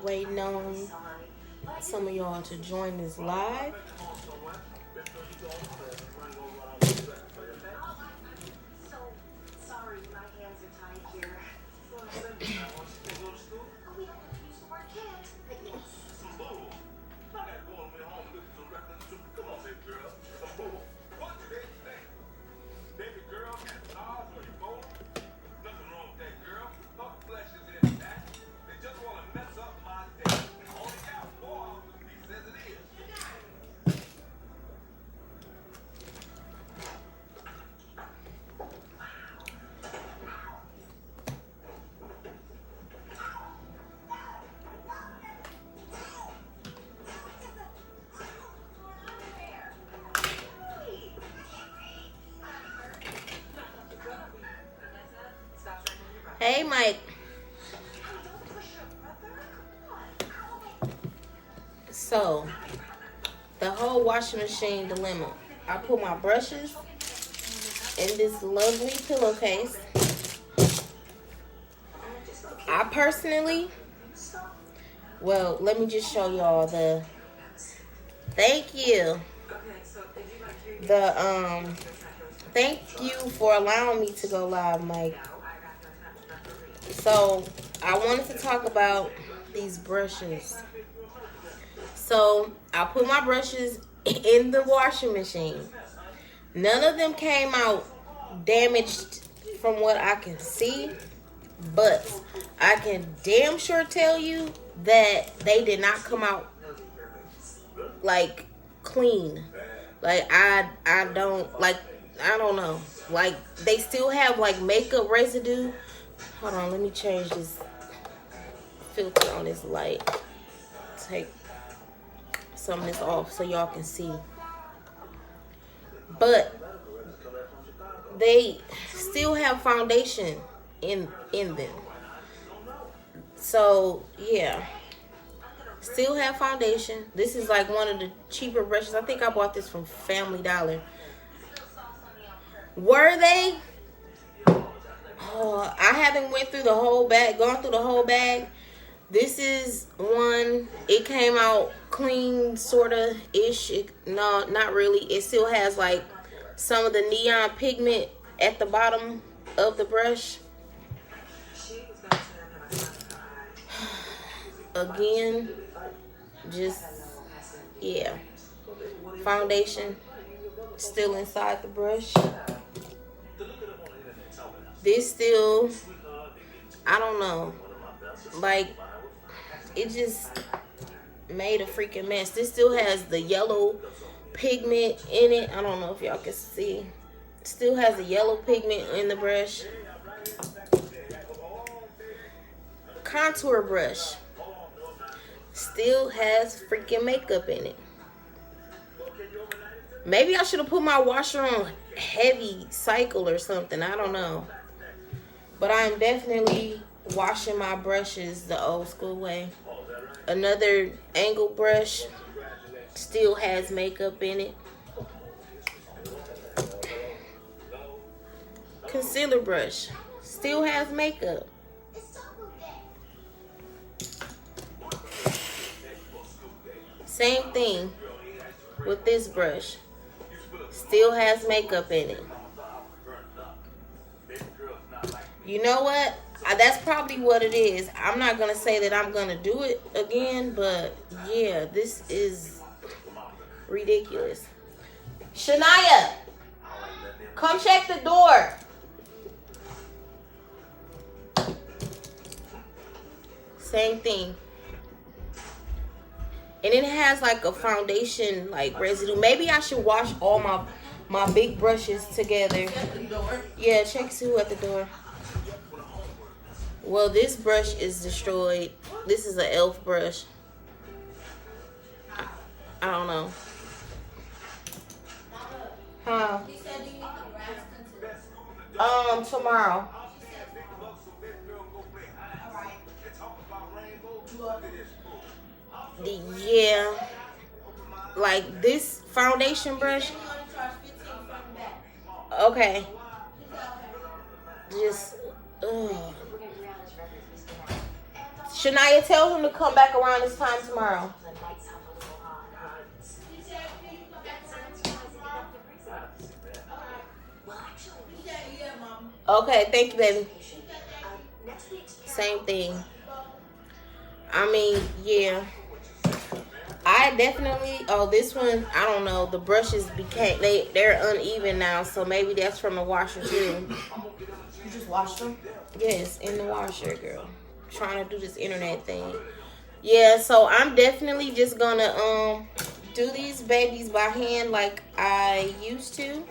Waiting on some of y'all to join this live. Hey, Mike. So, the whole washing machine dilemma. I put my brushes in this lovely pillowcase. I personally, well, let me just show y'all the, thank you. Thank you for allowing me to go live, Mike. So, I wanted to talk about these brushes. So, I put my brushes in the washing machine. None of them came out damaged from what I can see. But I can damn sure tell you that they did not come out, like, clean. Like, I don't know. Like, they still have, like, makeup residue. Hold on, let me change this filter on this light. Take some of this off so y'all can see. But they still have foundation in them. So, yeah. Still have foundation. This is like one of the cheaper brushes. I think I bought this from Family Dollar. Were they? Oh, I haven't gone through the whole bag. This is one, it came out clean, sorta-ish. No, not really. It still has like some of the neon pigment at the bottom of the brush. Again, just, yeah. Foundation still inside the brush. This still, I don't know, like, it just made a freaking mess. This still has the yellow pigment in it. I don't know if y'all can see. Still has the yellow pigment in the brush. Contour brush still has freaking makeup in it. Maybe I should have put my washer on heavy cycle or something. I don't know. But I am definitely washing my brushes the old school way. Another angle brush still has makeup in it. Concealer brush still has makeup. Same thing with this brush. Still has makeup in it. You know what? That's probably what it is. I'm not going to say that I'm going to do it again, but yeah, this is ridiculous. Shania, come check the door. Same thing. And it has like a foundation like residue. Maybe I should wash all my big brushes together. Check the door. Yeah, check Sue at the door. Well, this brush is destroyed. This is an e.l.f. brush. I don't know. Huh? He said you need the grass concealer. Tomorrow. Yeah. Like this foundation brush. Okay. Just, Shania, tell him to come back around this time tomorrow. Okay, thank you, baby. Same thing. I mean, yeah. I definitely, this one, I don't know. The brushes they're uneven now, so maybe that's from the washer too. You just washed them? Yes, in the washer, girl. Trying to do this internet thing. Yeah, so I'm definitely just gonna do these babies by hand like I used to,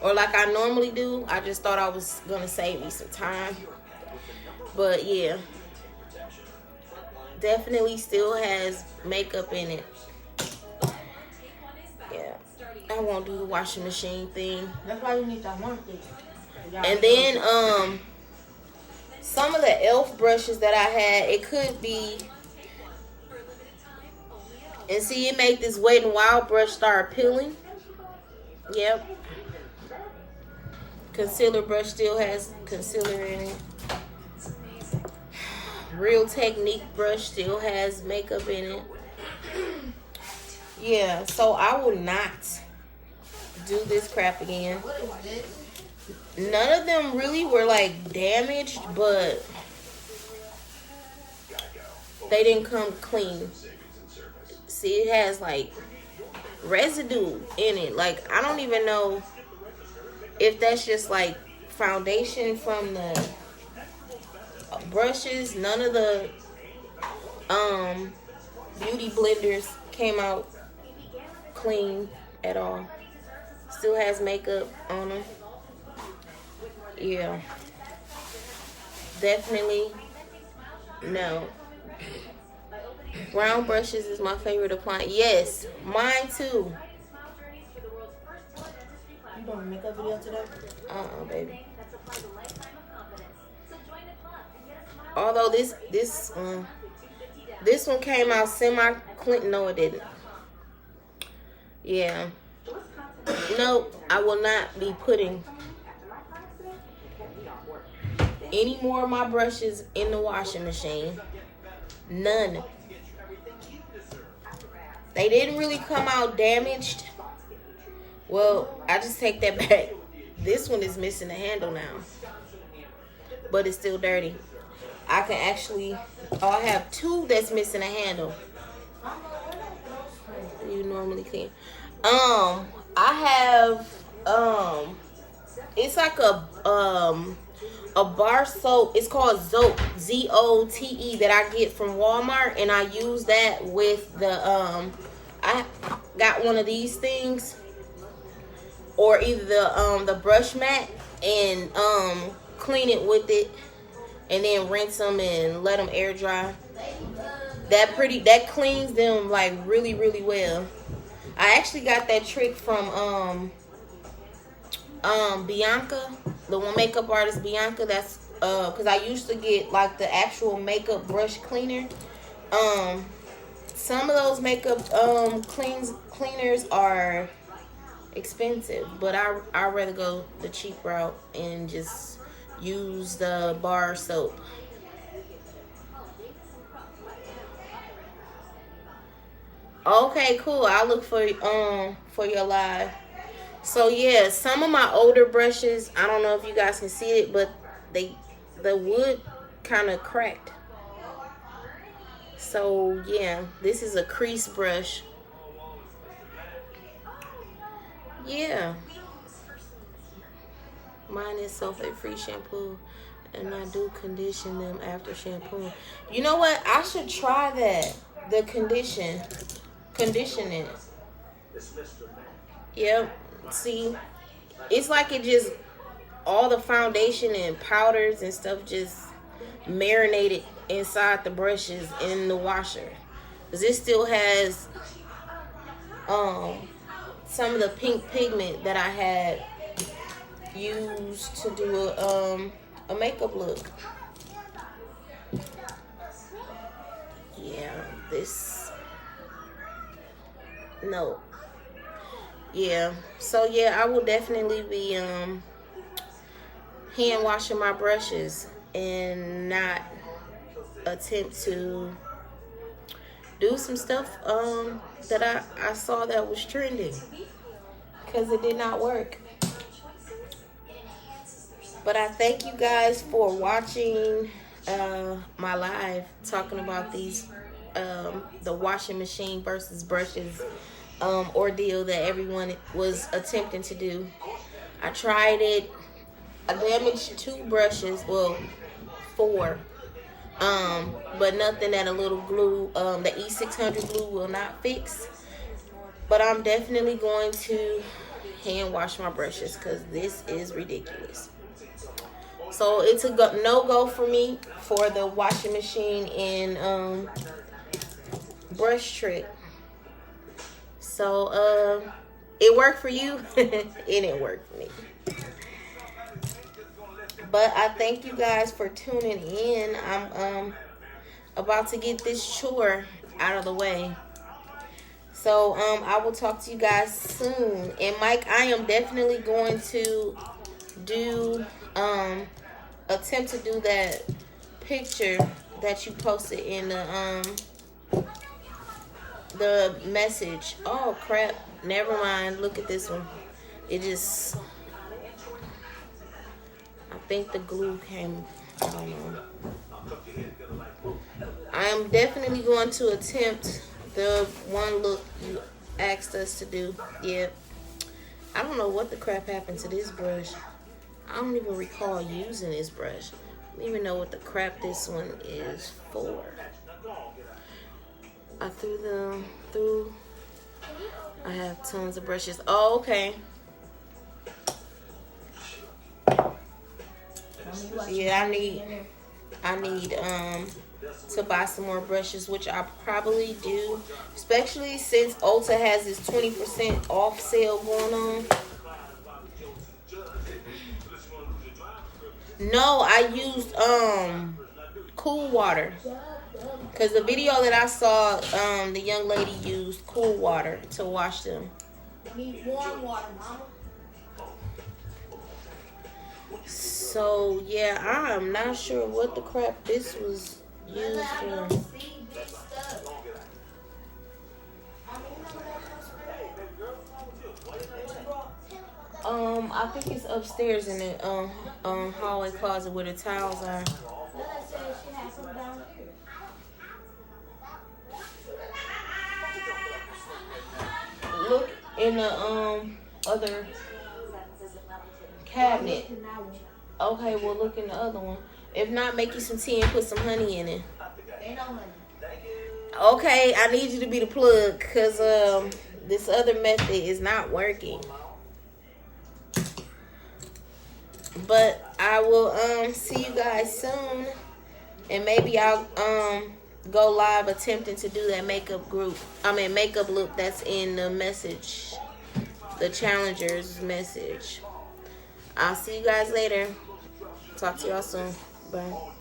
or like I normally do. I just thought I was gonna save me some time, but yeah, definitely still has makeup in it. Yeah, I won't do the washing machine thing. That's why you need that one thing. And then some of the e.l.f. brushes that I had, it could be. And see, it made this Wet n Wild brush start peeling. Yep. Concealer brush still has concealer in it. Real Technique brush still has makeup in it. Yeah, so I will not do this crap again. What is this? None of them really were like damaged, but they didn't come clean. See, it has like residue in it. Like, I don't even know if that's just like foundation from the brushes. None of the beauty blenders came out clean at all. Still has makeup on them. Yeah, definitely no. Brown brushes is my favorite appliance. Yes, mine too. You doing a makeup video today? Baby. Although this one came out semi-clean. No, it didn't. Yeah. No, I will not be putting any more of my brushes in the washing machine. None. They didn't really come out damaged. Well, I just take that back. This one is missing a handle now, but it's still dirty. I can actually, I have two that's missing a handle. You normally can. I have, it's like a bar soap. It's called Zote, Z-O-T-E, that I get from Walmart, and I use that with the, I got one of these things, or either the brush mat, and clean it with it, and then rinse them and let them air dry. That cleans them like really, really well. I actually got that trick from Bianca, the one makeup artist Bianca. That's because I used to get like the actual makeup brush cleaner. Some of those makeup cleaners are expensive, but I'd rather go the cheap route and just use the bar soap. Okay, cool. I'll look for your live. So yeah, some of my older brushes, I don't know if you guys can see it, but the wood kind of cracked. So yeah, this is a crease brush. Yeah. Mine is sulfate-free shampoo, and I do condition them after shampoo. You know what? I should try that. The conditioning. Yep. See, it's like it just, all the foundation and powders and stuff just marinated inside the brushes in the washer. Because it still has some of the pink pigment that I had used to do a makeup look. Yeah, no. Yeah, so yeah, I will definitely be hand washing my brushes and not attempt to do some stuff that I saw that was trending, because it did not work. But I thank you guys for watching my live talking about these the washing machine versus brushes ordeal that everyone was attempting to do. I tried it. I damaged 2 brushes, well 4, but nothing that a little glue, the E600 glue will not fix. But I'm definitely going to hand wash my brushes because this is ridiculous. So it's a no-go for me for the washing machine and brush trick. So it worked for you. It didn't work for me. But I thank you guys for tuning in. I'm about to get this chore out of the way. So I will talk to you guys soon. And Mike, I am definitely going to do attempt to do that picture that you posted in the message. Oh crap, never mind. Look at this one. It just, I think the glue came, I don't know. I am definitely going to attempt the one look you asked us to do. Yeah, I don't know what the crap happened to this brush. I don't even recall using this brush. I don't even know what the crap this one is for. I threw them through. I have tons of brushes. Oh, okay. Yeah, I need to buy some more brushes, which I probably do, especially since Ulta has this 20% off sale going on. No, I used cool water, because the video that I saw, the young lady used cool water to wash them. Need warm water, mama. So yeah, I'm not sure what the crap this was used for. I think it's upstairs in the hallway closet where the towels are. Look in the other cabinet. Okay, well look in the other one. If not, make you some tea and put some honey in it. Okay, I need you to be the plug, because this other method is not working. But I will see you guys soon, and maybe I'll go live attempting to do that makeup look that's in the message, the challengers message. I'll see you guys later. Talk to y'all soon. Bye.